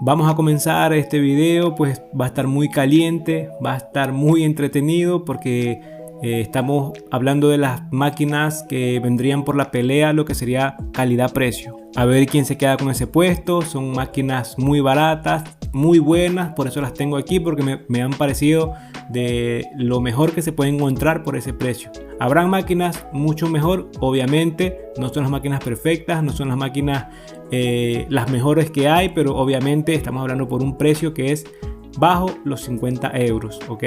Vamos a comenzar este video, pues va a estar muy caliente, va a estar muy entretenido porque estamos hablando de las máquinas que vendrían por la pelea, lo que sería calidad-precio. A ver quién se queda con ese puesto. Son máquinas muy baratas, muy buenas, por eso las tengo aquí, porque me han parecido de lo mejor que se puede encontrar por ese precio. Habrán máquinas mucho mejor, obviamente, no son las máquinas perfectas, no son las máquinas las mejores que hay, pero obviamente estamos hablando por un precio que es bajo los 50 euros, ¿ok?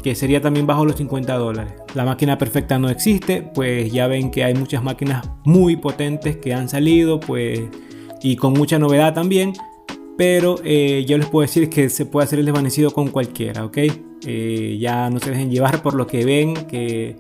Que sería también bajo los 50 dólares. La máquina perfecta no existe, pues ya ven que hay muchas máquinas muy potentes que han salido, pues, y con mucha novedad también, pero yo les puedo decir que se puede hacer el desvanecido con cualquiera, ¿ok? Ya no se dejen llevar por lo que ven, que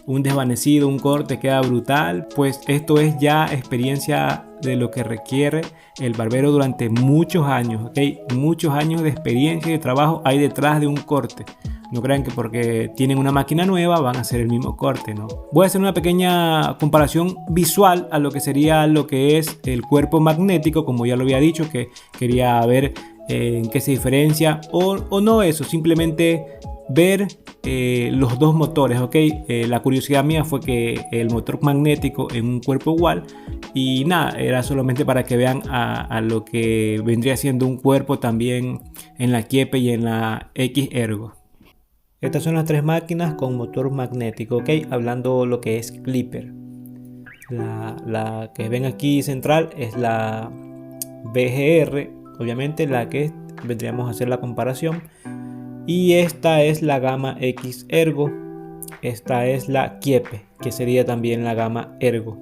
un desvanecido, un corte queda brutal. Pues esto es ya experiencia de lo que requiere el barbero durante muchos años, ¿ok? Muchos años de experiencia y de trabajo hay detrás de un corte. No crean que porque tienen una máquina nueva van a hacer el mismo corte, ¿no? Voy a hacer una pequeña comparación visual a lo que sería lo que es el cuerpo magnético, como ya lo había dicho, que quería ver en qué se diferencia o no eso, simplemente ver los dos motores, ¿ok? La curiosidad mía fue que el motor magnético en un cuerpo igual y nada, era solamente para que vean a lo que vendría siendo un cuerpo también en la Kiepe y en la X-Ergo. Estas son las tres máquinas con motor magnético, ¿ok? Hablando lo que es Clipper. La que ven aquí central es la BGR, obviamente la que vendríamos a hacer la comparación. Y esta es la gama X-Ergo. Esta es la Kiepe, que sería también la gama Ergo.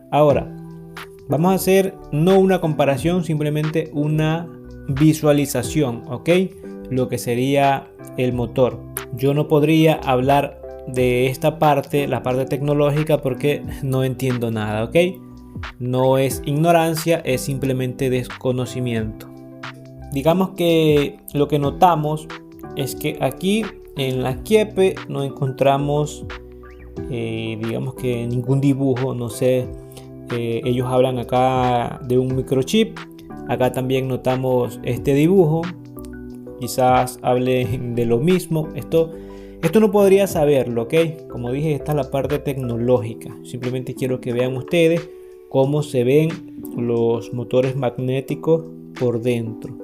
Ahora, vamos a hacer no una comparación, simplemente una visualización, ¿ok? Lo que sería el motor. Yo no podría hablar de esta parte, la parte tecnológica, porque no entiendo nada, ¿ok? No es ignorancia, es simplemente desconocimiento. Digamos que lo que notamos es que aquí en la Kiepe no encontramos digamos que ningún dibujo, no sé, ellos hablan acá de un microchip, acá también notamos este dibujo, quizás hablen de lo mismo. Esto no podría saberlo, ¿ok? Como dije, esta es la parte tecnológica, simplemente quiero que vean ustedes cómo se ven los motores magnéticos por dentro.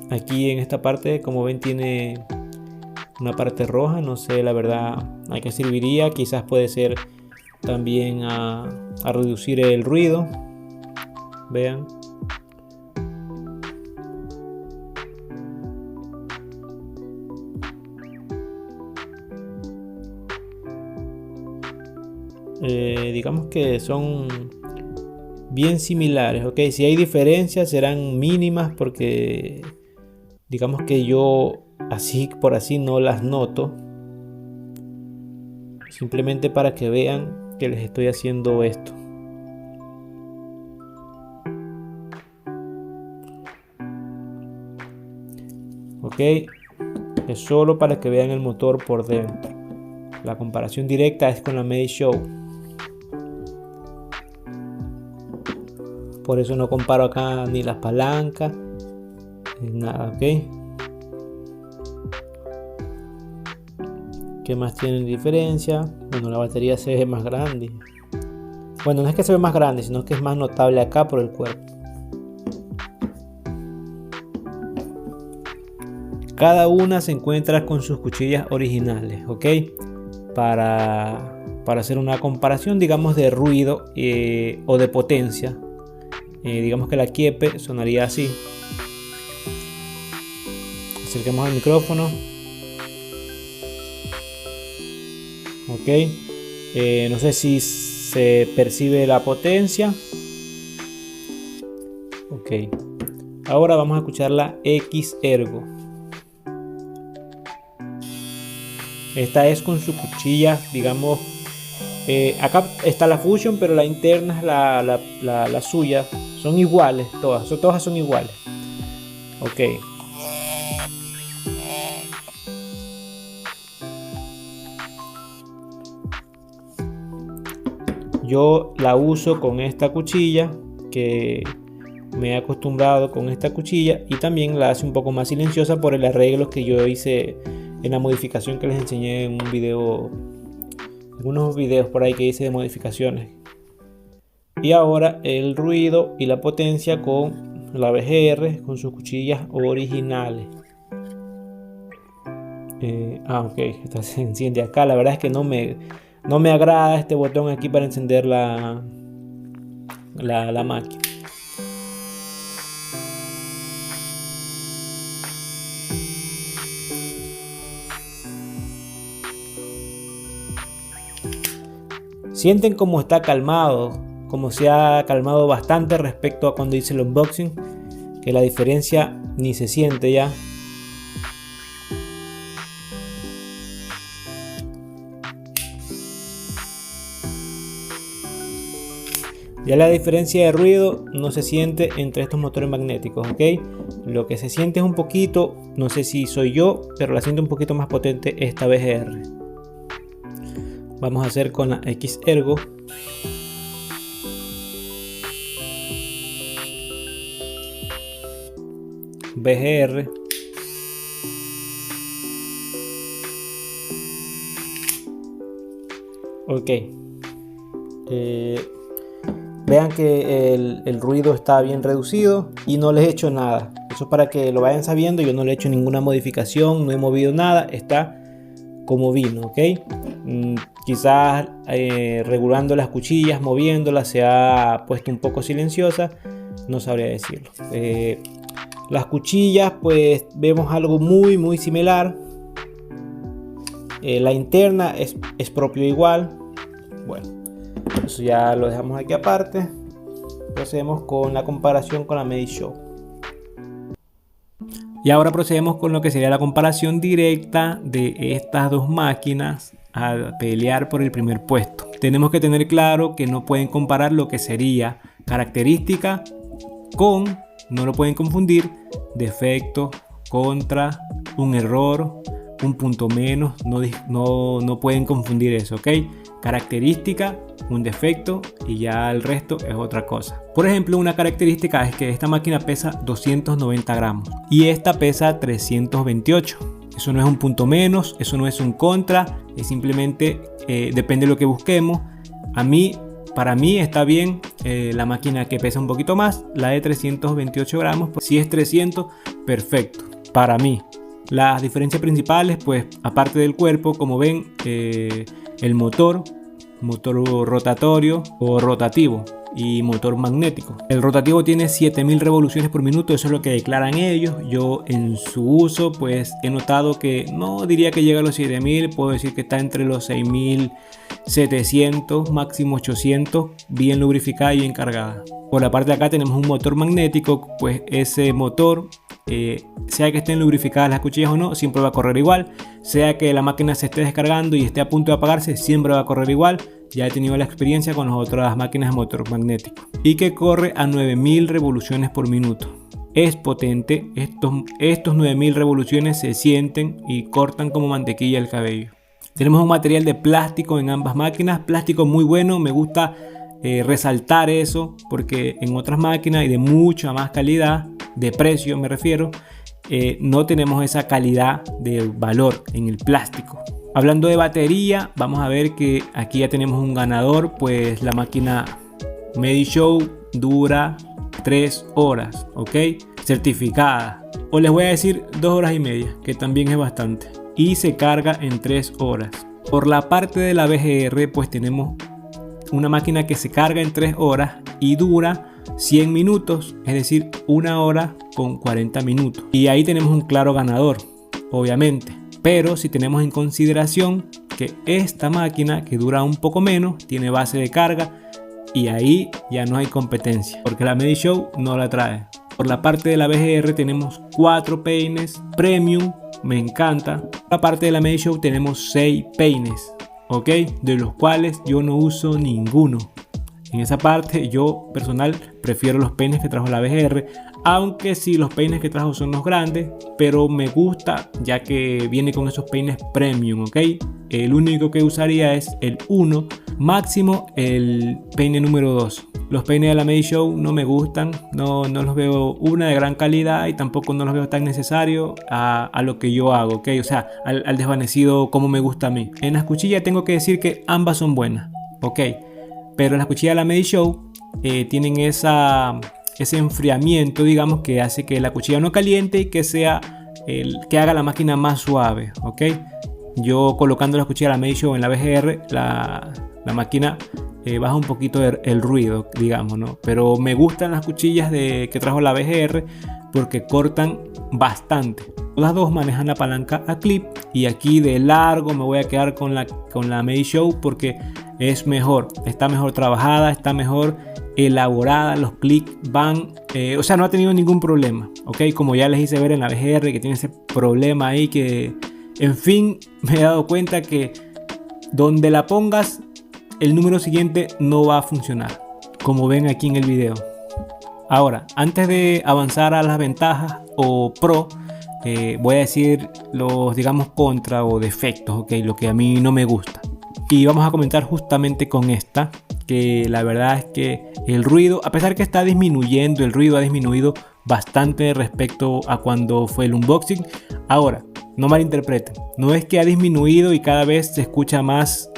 Aquí en esta parte, como ven, tiene una parte roja, no sé la verdad a qué serviría, quizás puede ser también a reducir el ruido, vean. Digamos que son bien similares, ok. Si hay diferencias serán mínimas porque digamos que yo así por así no las noto, simplemente para que vean que les estoy haciendo esto. Ok, es solo para que vean el motor por dentro. La comparación directa es con la Medshow. Por eso no comparo acá ni las palancas, ni nada, ok. ¿Qué más tienen diferencia? Bueno, la batería se ve más grande. Bueno, no es que se ve más grande, sino que es más notable acá por el cuerpo. Cada una se encuentra con sus cuchillas originales, ok. Para hacer una comparación, digamos, de ruido o de potencia. Digamos que la Kiepe sonaría así. Acerquemos al micrófono. Ok. No sé si se percibe la potencia. Ok. Ahora vamos a escuchar la X-Ergo. Esta es con su cuchilla, digamos. Acá está la Fusion, pero la interna es la suya. Son iguales, todas son iguales. Ok. yo la uso con esta cuchilla, que me he acostumbrado con esta cuchilla, y también la hace un poco más silenciosa por el arreglo que yo hice en la modificación que les enseñé en un video, algunos videos por ahí que hice de modificaciones. Y ahora el ruido y la potencia con la BGR con sus cuchillas originales. Ok, esta se enciende acá. La verdad es que no me agrada este botón aquí para encender la máquina. Sienten cómo está calmado, como se ha calmado bastante respecto a cuando hice el unboxing, que la diferencia ni se siente ya. Ya la diferencia de ruido no se siente entre estos motores magnéticos, ¿ok? Lo que se siente es un poquito, no sé si soy yo, pero la siento un poquito más potente esta BGR. Vamos a hacer con la X-Ergo. BGR. Ok. Vean que el ruido está bien reducido y no les he hecho nada. Eso es para que lo vayan sabiendo. Yo no le he hecho ninguna modificación, no he movido nada. Está como vino, ¿ok? Quizás regulando las cuchillas, moviéndolas, se ha puesto un poco silenciosa. No sabría decirlo. Las cuchillas, pues vemos algo muy similar. La interna es propio igual. Bueno, eso ya lo dejamos aquí aparte. Procedemos con la comparación con la Medishow. Y ahora procedemos con lo que sería la comparación directa de estas dos máquinas a pelear por el primer puesto. Tenemos que tener claro que no pueden comparar lo que sería característica con, no lo pueden confundir, defecto, contra, un error, un punto menos, no pueden confundir eso, ¿ok? Característica, un defecto y ya el resto es otra cosa. Por ejemplo, una característica es que esta máquina pesa 290 gramos y esta pesa 328. Eso no es un punto menos, eso no es un contra, es simplemente depende de lo que busquemos. Para mí está bien la máquina que pesa un poquito más, la de 328 gramos, pues, si es 300, perfecto, para mí. Las diferencias principales, pues aparte del cuerpo, como ven, el motor rotatorio o rotativo y motor magnético. El rotativo tiene 7000 revoluciones por minuto, eso es lo que declaran ellos. Yo en su uso pues he notado que no diría que llega a los 7000, puedo decir que está entre los 6700, máximo 800, bien lubrificada y bien cargada. Por la parte de acá tenemos un motor magnético, pues ese motor, sea que estén lubrificadas las cuchillas o no, siempre va a correr igual. Sea que la máquina se esté descargando y esté a punto de apagarse, siempre va a correr igual. Ya he tenido la experiencia con las otras máquinas de motor magnético. Y que corre a 9000 revoluciones por minuto. Es potente, estos 9000 revoluciones se sienten y cortan como mantequilla el cabello. Tenemos un material de plástico en ambas máquinas, plástico muy bueno, me gusta resaltar eso porque en otras máquinas y de mucha más calidad, de precio me refiero, no tenemos esa calidad de valor en el plástico. Hablando de batería, vamos a ver que aquí ya tenemos un ganador, pues la máquina Medishow dura 3 horas, ¿ok? Certificada. O les voy a decir 2 horas y media, que también es bastante. Y se carga en 3 horas. Por la parte de la BGR, pues tenemos una máquina que se carga en 3 horas y dura 100 minutos, es decir, 1 hora con 40 minutos. Y ahí tenemos un claro ganador, obviamente. Pero si tenemos en consideración que esta máquina, que dura un poco menos, tiene base de carga, y ahí ya no hay competencia, porque la Medishow no la trae. Por la parte de la BGR tenemos 4 peines premium, me encanta. Por la parte de la Medishow tenemos 6 peines, ok, de los cuales yo no uso ninguno. En esa parte yo personal prefiero los peines que trajo la BGR, aunque sí los peines que trajo son los grandes, pero me gusta ya que viene con esos peines premium, ok. El único que usaría es el 1 Máximo el peine número 2. Los peines de la Made Show no me gustan, no los veo de gran calidad y tampoco no los veo tan necesarios a lo que yo hago, ¿ok? O sea, al desvanecido como me gusta a mí. En las cuchillas tengo que decir que ambas son buenas, ¿ok? Pero las cuchillas de la Made Show tienen ese enfriamiento, digamos, que hace que la cuchilla no caliente y que que haga la máquina más suave, ¿ok? Yo colocando la cuchilla de la Made Show en la BGR, la máquina baja un poquito el ruido, digamos, ¿no? Pero me gustan las cuchillas que trajo la BGR porque cortan bastante. Las dos manejan la palanca a clip y aquí de largo me voy a quedar con la Made Show porque es mejor, está mejor trabajada, está mejor elaborada, los clics van, o sea, no ha tenido ningún problema, ¿ok? Como ya les hice ver en la BGR que tiene ese problema ahí que, en fin, me he dado cuenta que donde la pongas el número siguiente no va a funcionar, como ven aquí en el video. Ahora, antes de avanzar a las ventajas o pro, voy a decir los, digamos, contra o defectos, ¿ok? Lo que a mí no me gusta. Y vamos a comentar justamente con esta, que la verdad es que el ruido, a pesar que está disminuyendo, el ruido ha disminuido bastante respecto a cuando fue el unboxing. Ahora, no malinterpreten, no es que ha disminuido y cada vez se escucha más,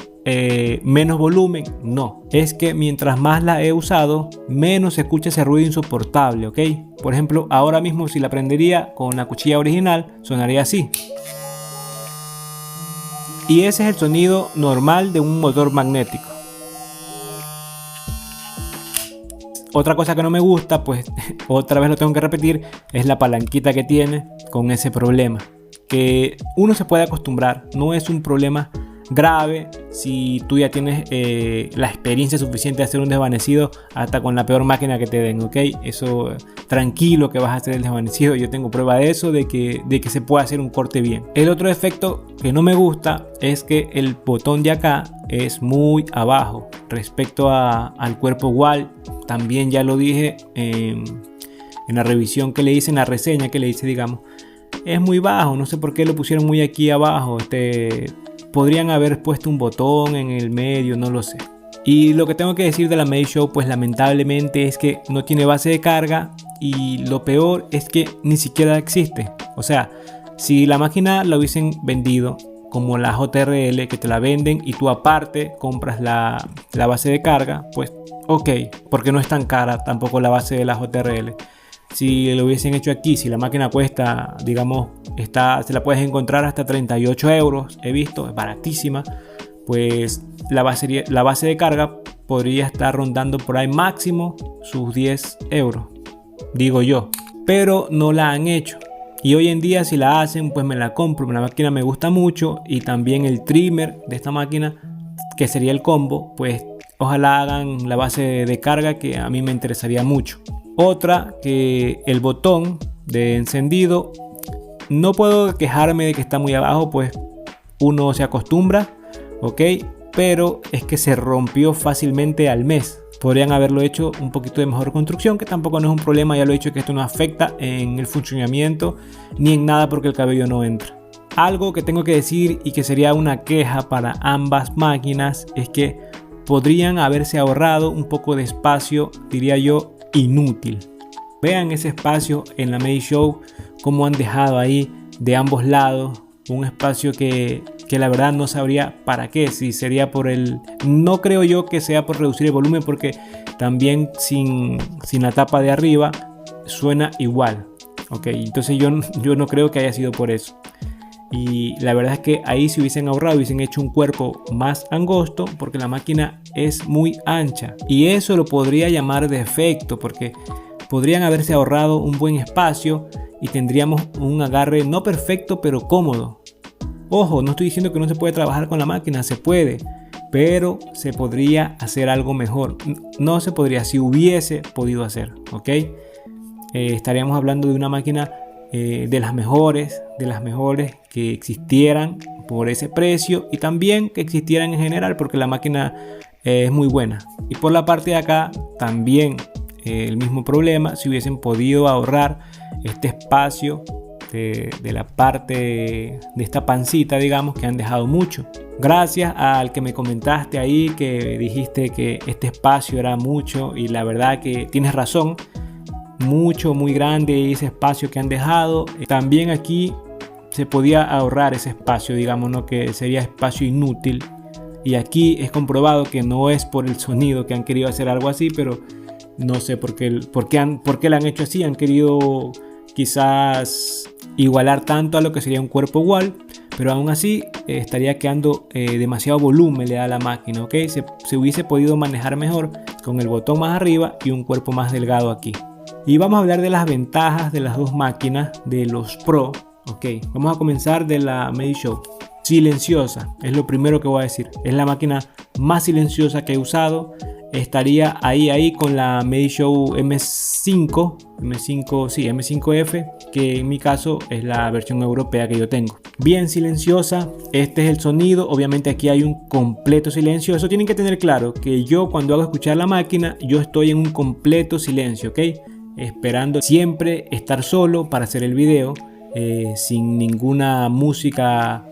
menos volumen, no, es que mientras más la he usado, menos se escucha ese ruido insoportable, ¿ok? Por ejemplo, ahora mismo si la prendería con la cuchilla original, sonaría así. Y ese es el sonido normal de un motor magnético. Otra cosa que no me gusta, pues otra vez lo tengo que repetir, es la palanquita que tiene con ese problema. Que uno se puede acostumbrar, no es un problema grave si tú ya tienes la experiencia suficiente de hacer un desvanecido hasta con la peor máquina que te den, ¿ok? Eso, tranquilo que vas a hacer el desvanecido, yo tengo prueba de eso, de que se puede hacer un corte bien. El otro efecto que no me gusta es que el botón de acá es muy abajo respecto al cuerpo igual. También ya lo dije en la revisión que le hice, en la reseña que le hice, digamos, es muy bajo, no sé por qué lo pusieron muy aquí abajo. Podrían haber puesto un botón en el medio, no lo sé. Y lo que tengo que decir de la Made Show, pues lamentablemente es que no tiene base de carga y lo peor es que ni siquiera existe. O sea, si la máquina la hubiesen vendido como la JRL, que te la venden y tú aparte compras la base de carga, pues ok, porque no es tan cara tampoco la base de la JRL. Si lo hubiesen hecho aquí, si la máquina cuesta, digamos, se la puedes encontrar hasta 38 euros, he visto, es baratísima, pues la base de carga podría estar rondando por ahí máximo sus 10 euros, digo yo, pero no la han hecho. Y hoy en día si la hacen, pues me la compro, la máquina me gusta mucho y también el trimmer de esta máquina, que sería el combo, pues ojalá hagan la base de carga, que a mí me interesaría mucho. Otra, que el botón de encendido, no puedo quejarme de que está muy abajo, pues uno se acostumbra, ok, pero es que se rompió fácilmente al mes. Podrían haberlo hecho un poquito de mejor construcción, que tampoco no es un problema, ya lo he dicho, que esto no afecta en el funcionamiento ni en nada porque el cabello no entra. Algo que tengo que decir y que sería una queja para ambas máquinas es que podrían haberse ahorrado un poco de espacio, diría yo, inútil. Vean ese espacio en la Made Show, como han dejado ahí de ambos lados un espacio que la verdad no sabría para qué, si sería por no creo yo que sea por reducir el volumen, porque también sin la tapa de arriba suena igual, ok, entonces yo no creo que haya sido por eso. Y la verdad es que ahí si hubiesen ahorrado, hubiesen hecho un cuerpo más angosto, porque la máquina es muy ancha. Y eso lo podría llamar defecto, porque podrían haberse ahorrado un buen espacio y tendríamos un agarre no perfecto, pero cómodo. Ojo, no estoy diciendo que no se puede trabajar con la máquina, se puede, pero se podría hacer algo mejor. No se podría, si hubiese podido hacer, ¿ok? Estaríamos hablando de una máquina de las mejores que existieran por ese precio y también que existieran en general, porque la máquina es muy buena. Y por la parte de acá también el mismo problema. Si hubiesen podido ahorrar este espacio, de la parte de esta pancita, digamos, que han dejado mucho. Gracias al que me comentaste ahí, que dijiste que este espacio era mucho, y la verdad que tienes razón, mucho, muy grande ese espacio que han dejado. También aquí se podía ahorrar ese espacio, digamos, ¿no? Que sería espacio inútil. Y aquí es comprobado que no es por el sonido que han querido hacer algo así, pero no sé por qué lo han hecho así. Han querido quizás igualar tanto a lo que sería un cuerpo wall, pero aún así estaría quedando demasiado volumen le da a la máquina, ¿ok? Se hubiese podido manejar mejor con el botón más arriba y un cuerpo más delgado aquí. Y vamos a hablar de las ventajas de las dos máquinas, de los Pro, ¿ok? Vamos a comenzar de la Medishow. Silenciosa, es lo primero que voy a decir. Es la máquina más silenciosa que he usado. Estaría ahí con la Medishow M5F, que en mi caso es la versión europea que yo tengo. Bien silenciosa, este es el sonido. Obviamente aquí hay un completo silencio. Eso tienen que tener claro, que yo cuando hago escuchar la máquina, yo estoy en un completo silencio, ¿ok? Esperando siempre estar solo para hacer el video, sin ninguna música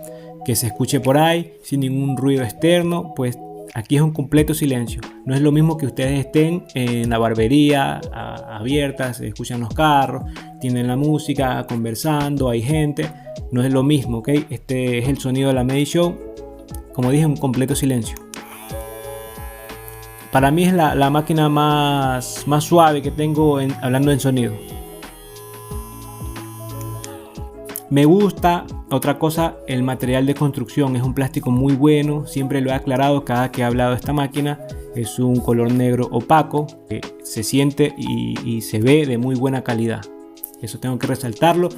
que se escuche por ahí, sin ningún ruido externo. Pues aquí es un completo silencio. No es lo mismo que ustedes estén en la barbería abierta, se escuchan los carros, tienen la música, conversando, hay gente. No es lo mismo, ¿ok? Este es el sonido de la Medishow. Como dije, un completo silencio. Para mí es la máquina más suave que tengo hablando en sonido. Me gusta, otra cosa, el material de construcción. Es un plástico muy bueno, siempre lo he aclarado cada que he hablado de esta máquina. Es un color negro opaco, que se siente y se ve de muy buena calidad. Eso tengo que resaltarlo.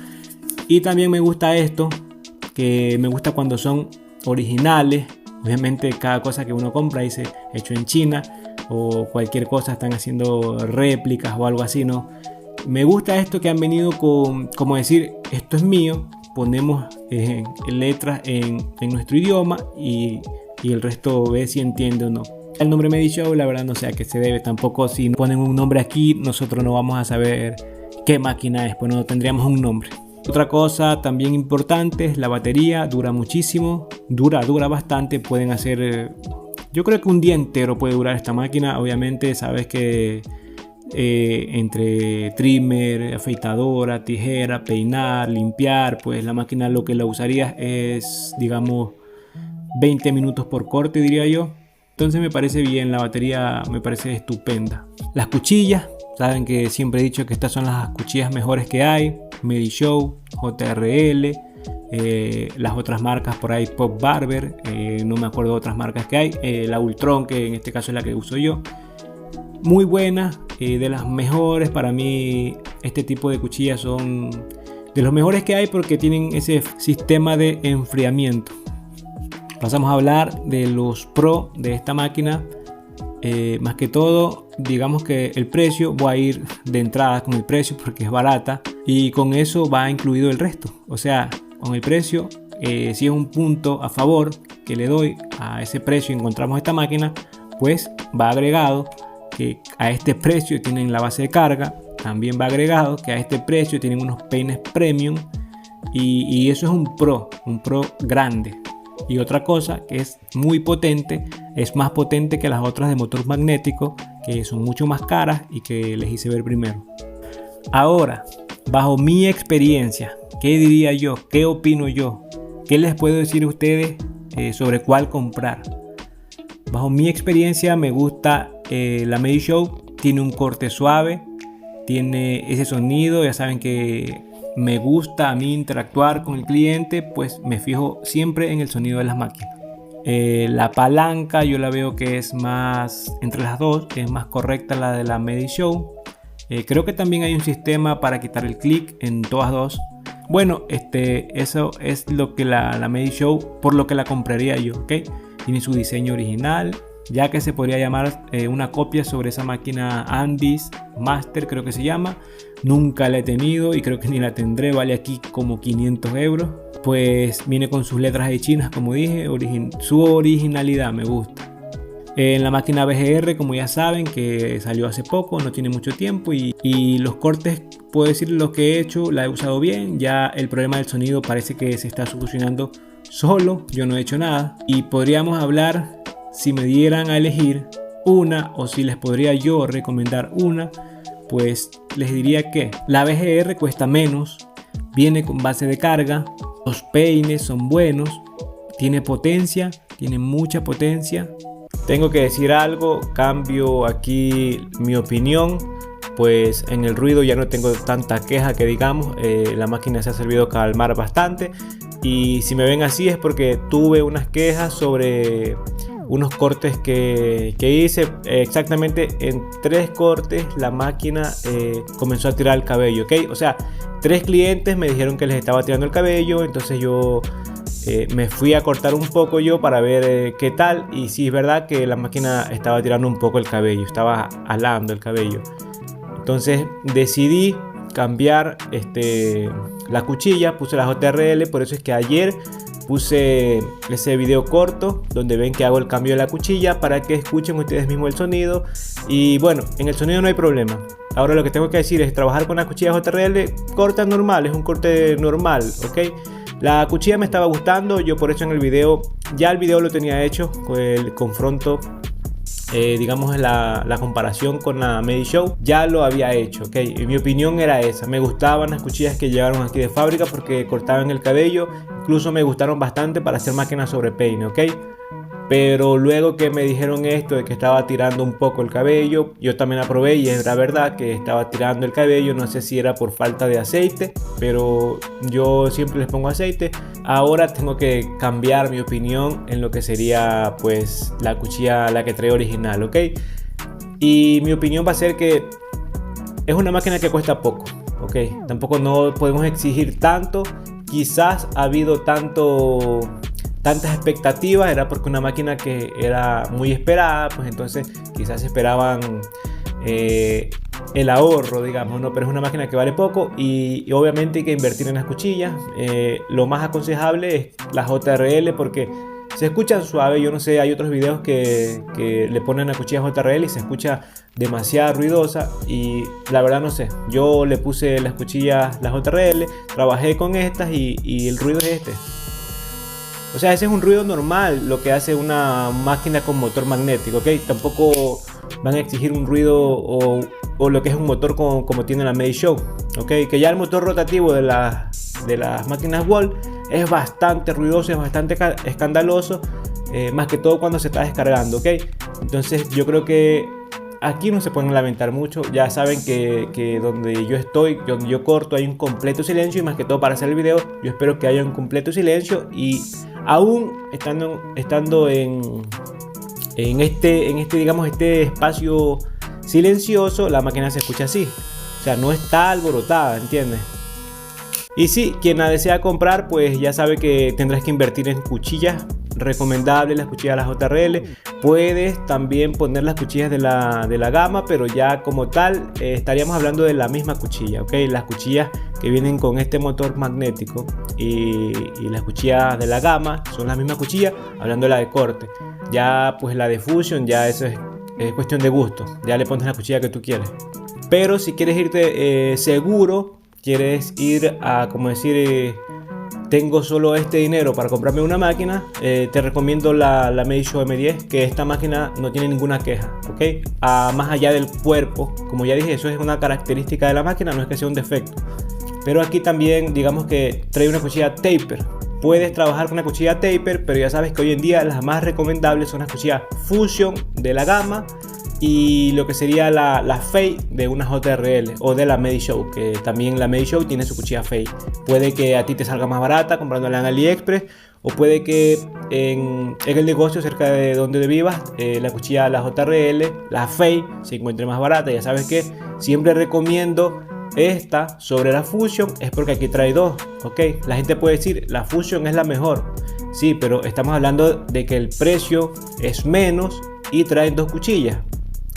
Y también me gusta esto, que me gusta cuando son originales. Obviamente cada cosa que uno compra dice hecho en China, o cualquier cosa están haciendo réplicas o algo así, ¿no? Me gusta esto que han venido con, como decir, esto es mío, ponemos letras en nuestro idioma y el resto ve si entiende o no. El nombre Medishow, la verdad no sé a qué se debe, tampoco si ponen un nombre aquí nosotros no vamos a saber qué máquina es, pues no tendríamos un nombre. Otra cosa también importante es la batería, dura muchísimo, dura bastante, pueden hacer, yo creo que un día entero puede durar esta máquina. Obviamente sabes que entre trimmer, afeitadora, tijera, peinar, limpiar, pues la máquina lo que la usarías es, digamos, 20 minutos por corte, diría yo. Entonces me parece bien, la batería me parece estupenda. Las cuchillas, saben que siempre he dicho que estas son las cuchillas mejores que hay. Medishow, JRL, las otras marcas por ahí, Pop Barber, no me acuerdo de otras marcas que hay, la Ultron, que en este caso es la que uso yo. Muy buena, de las mejores. Para mí este tipo de cuchillas son de los mejores que hay porque tienen ese sistema de enfriamiento. Pasamos a hablar de los Pro de esta máquina. Más que todo, digamos que el precio, voy a ir de entrada con el precio porque es barata y con eso va incluido el resto. O sea, con el precio, si es un punto a favor que le doy a ese precio y encontramos esta máquina, pues va agregado que a este precio tienen la base de carga, también va agregado que a este precio tienen unos peines premium y eso es un Pro grande. Y otra cosa que es muy potente, es más potente que las otras de motor magnético, que son mucho más caras y que les hice ver primero. Ahora, bajo mi experiencia, ¿qué diría yo? ¿Qué opino yo? ¿Qué les puedo decir a ustedes sobre cuál comprar? Bajo mi experiencia me gusta la Medishow. Tiene un corte suave, tiene ese sonido, ya saben que me gusta a mí interactuar con el cliente, pues me fijo siempre en el sonido de las máquinas. La palanca yo la veo que es más, entre las dos, es más correcta la de la Medishow. Creo que también hay un sistema para quitar el clic en todas dos. Bueno, eso es lo que la Medishow, por lo que la compraría yo, ¿ok? Tiene su diseño original, ya que se podría llamar una copia sobre esa máquina Andes Master, creo que se llama. Nunca la he tenido y creo que ni la tendré, vale aquí como 500 euros. Pues viene con sus letras de chinas, como dije, su originalidad me gusta. En la máquina BGR, como ya saben, que salió hace poco, no tiene mucho tiempo y los cortes puedo decir lo que he hecho, la he usado bien. Ya el problema del sonido parece que se está solucionando solo, yo no he hecho nada. Y podríamos hablar, si me dieran a elegir una, o si les podría yo recomendar una, pues les diría que la BGR cuesta menos, viene con base de carga, los peines son buenos, tiene potencia, tiene mucha potencia. Tengo que decir algo, cambio aquí mi opinión, pues en el ruido ya no tengo tanta queja que digamos, la máquina se ha servido calmar bastante. Y si me ven así es porque tuve unas quejas sobre unos cortes que hice. Exactamente en 3 cortes la máquina comenzó a tirar el cabello, ¿ok? O sea, 3 clientes me dijeron que les estaba tirando el cabello, entonces yo me fui a cortar un poco yo para ver qué tal. Y sí, es verdad que la máquina estaba tirando un poco el cabello, estaba alando el cabello. Entonces decidí cambiar la cuchilla, puse la JRL. Por eso es que ayer puse ese video corto donde ven que hago el cambio de la cuchilla para que escuchen ustedes mismos el sonido. Y bueno, en el sonido no hay problema. Ahora lo que tengo que decir es trabajar con la cuchilla JRL, corta normal, es un corte normal, ¿ok? La cuchilla me estaba gustando, yo por eso en el video, ya el video lo tenía hecho con el confronto, digamos la comparación con la Medishow, ya lo había hecho, ¿ok? Y mi opinión era esa, me gustaban las cuchillas que llegaron aquí de fábrica porque cortaban el cabello, incluso me gustaron bastante para hacer máquinas sobre peine, ¿ok? Pero luego que me dijeron esto de que estaba tirando un poco el cabello, yo también aprobé y era verdad que estaba tirando el cabello. No sé si era por falta de aceite, pero yo siempre les pongo aceite. Ahora tengo que cambiar mi opinión en lo que sería pues la cuchilla, la que trae original, ¿ok? Y mi opinión va a ser que es una máquina que cuesta poco, ¿ok? Tampoco no podemos exigir tanto. Quizás ha habido tantas expectativas, era porque una máquina que era muy esperada, pues entonces quizás esperaban el ahorro, digamos, ¿no? Pero es una máquina que vale poco y obviamente hay que invertir en las cuchillas. Lo más aconsejable es la JRL porque se escuchan suave. Yo no sé, hay otros videos que le ponen la cuchilla JRL y se escucha demasiado ruidosa y la verdad no sé, yo le puse las cuchillas, las JRL, trabajé con estas y el ruido es este. O sea, ese es un ruido normal, lo que hace una máquina con motor magnético, ¿ok? Tampoco van a exigir un ruido o lo que es un motor como tiene la Medishow, ¿ok? Que ya el motor rotativo de las máquinas Wall es bastante ruidoso, es bastante escandaloso, más que todo cuando se está descargando, ¿ok? Entonces yo creo que aquí no se pueden lamentar mucho. Ya saben que donde yo estoy, donde yo corto, hay un completo silencio. Y más que todo para hacer el video, yo espero que haya un completo silencio. Y aún estando en digamos, este espacio silencioso, la máquina se escucha así. O sea, no está alborotada, ¿entiendes? Y sí, quien la desea comprar, pues ya sabe que tendrás que invertir en cuchillas recomendables, las cuchillas de la JRL. Puedes también poner las cuchillas de la gama, pero ya como tal estaríamos hablando de la misma cuchilla, ¿ok? Las cuchillas que vienen con este motor magnético y las cuchillas de la gama son las mismas cuchillas, hablando de la de corte. Ya pues la de Fusion, ya eso es cuestión de gusto, ya le pones la cuchilla que tú quieres. Pero si quieres irte seguro, quieres ir a, como decir, tengo solo este dinero para comprarme una máquina, te recomiendo la Medishow M10, que esta máquina no tiene ninguna queja, ¿ok? Más allá del cuerpo, como ya dije, eso es una característica de la máquina, no es que sea un defecto. Pero aquí también digamos que trae una cuchilla taper. Puedes trabajar con una cuchilla taper, pero ya sabes que hoy en día las más recomendables son las cuchillas Fusion de la gama y lo que sería la Fei de una JRL o de la Medishow, que también la Medishow tiene su cuchilla Fei. Puede que a ti te salga más barata comprándola en AliExpress, o puede que en el negocio cerca de donde vivas la cuchilla, la JRL, la Fei, se encuentre más barata. Ya sabes que siempre recomiendo esta sobre la Fusion, es porque aquí trae dos, ¿ok? La gente puede decir la Fusion es la mejor, sí, pero estamos hablando de que el precio es menos y traen dos cuchillas.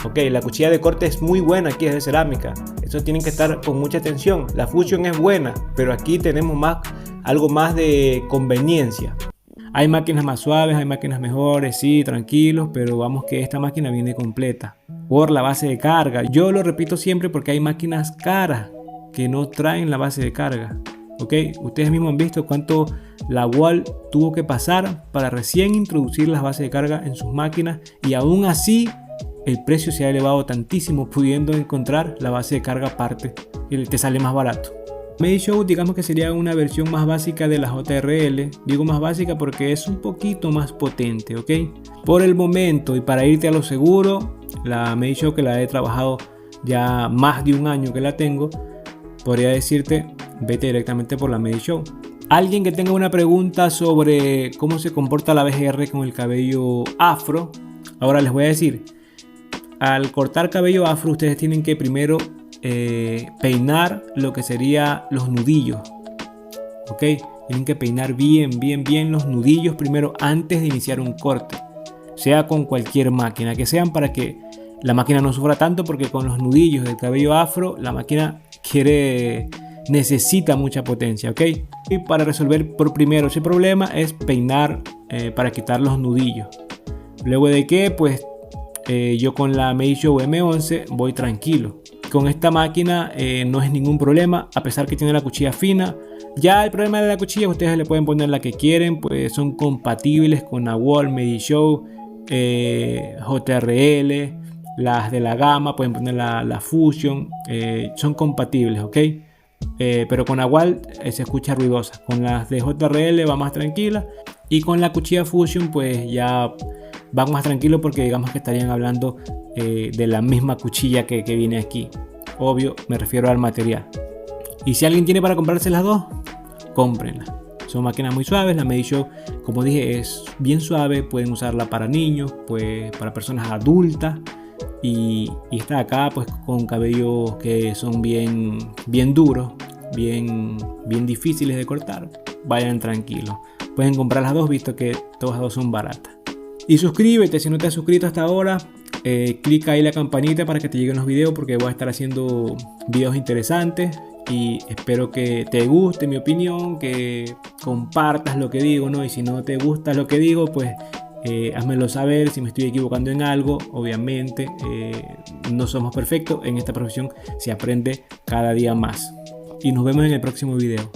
Ok, la cuchilla de corte es muy buena, aquí es de cerámica. Eso tienen que estar con mucha atención. La Fusion es buena, pero aquí tenemos algo más de conveniencia. Hay máquinas más suaves, hay máquinas mejores, sí, tranquilos, pero vamos que esta máquina viene completa por la base de carga. Yo lo repito siempre porque hay máquinas caras que no traen la base de carga. ¿Ok? Ustedes mismos han visto cuánto la Wall tuvo que pasar para recién introducir las bases de carga en sus máquinas, y aún así el precio se ha elevado tantísimo, pudiendo encontrar la base de carga aparte y te sale más barato. Medishow, digamos que sería una versión más básica de la JRL. Digo más básica porque es un poquito más potente, ¿ok? Por el momento, y para irte a lo seguro, la Medishow, que la he trabajado ya más de un año que la tengo, podría decirte, vete directamente por la Medishow. Alguien que tenga una pregunta sobre cómo se comporta la BGR con el cabello afro, ahora les voy a decir, al cortar cabello afro ustedes tienen que primero peinar lo que sería los nudillos, ok, tienen que peinar bien los nudillos primero antes de iniciar un corte, sea con cualquier máquina que sean, para que la máquina no sufra tanto, porque con los nudillos del cabello afro la máquina necesita mucha potencia, ok. Y para resolver por primero ese problema es peinar para quitar los nudillos. Luego de que pues yo con la Medishow M11 voy tranquilo. Con esta máquina no es ningún problema, a pesar que tiene la cuchilla fina. Ya el problema de la cuchilla, ustedes le pueden poner la que quieren, pues son compatibles con AWOL, Medishow, JRL, las de la gama, pueden poner la Fusion, son compatibles, ok. Pero con AWOL se escucha ruidosa, con las de JRL va más tranquila, y con la cuchilla Fusion pues ya van más tranquilo, porque digamos que estarían hablando de la misma cuchilla que viene aquí. Obvio, me refiero al material. Y si alguien tiene para comprarse las dos, cómprenla. Son máquinas muy suaves. La Medishow, como dije, es bien suave. Pueden usarla para niños, pues para personas adultas. Y está acá pues con cabellos que son bien duros, bien difíciles de cortar. Vayan tranquilos. Pueden comprar las dos, visto que todas las dos son baratas. Y suscríbete si no te has suscrito hasta ahora. Clica ahí la campanita para que te lleguen los videos, porque voy a estar haciendo videos interesantes. Y espero que te guste mi opinión, que compartas lo que digo, ¿no? Y si no te gusta lo que digo, pues házmelo saber si me estoy equivocando en algo. Obviamente no somos perfectos. En esta profesión se aprende cada día más. Y nos vemos en el próximo video.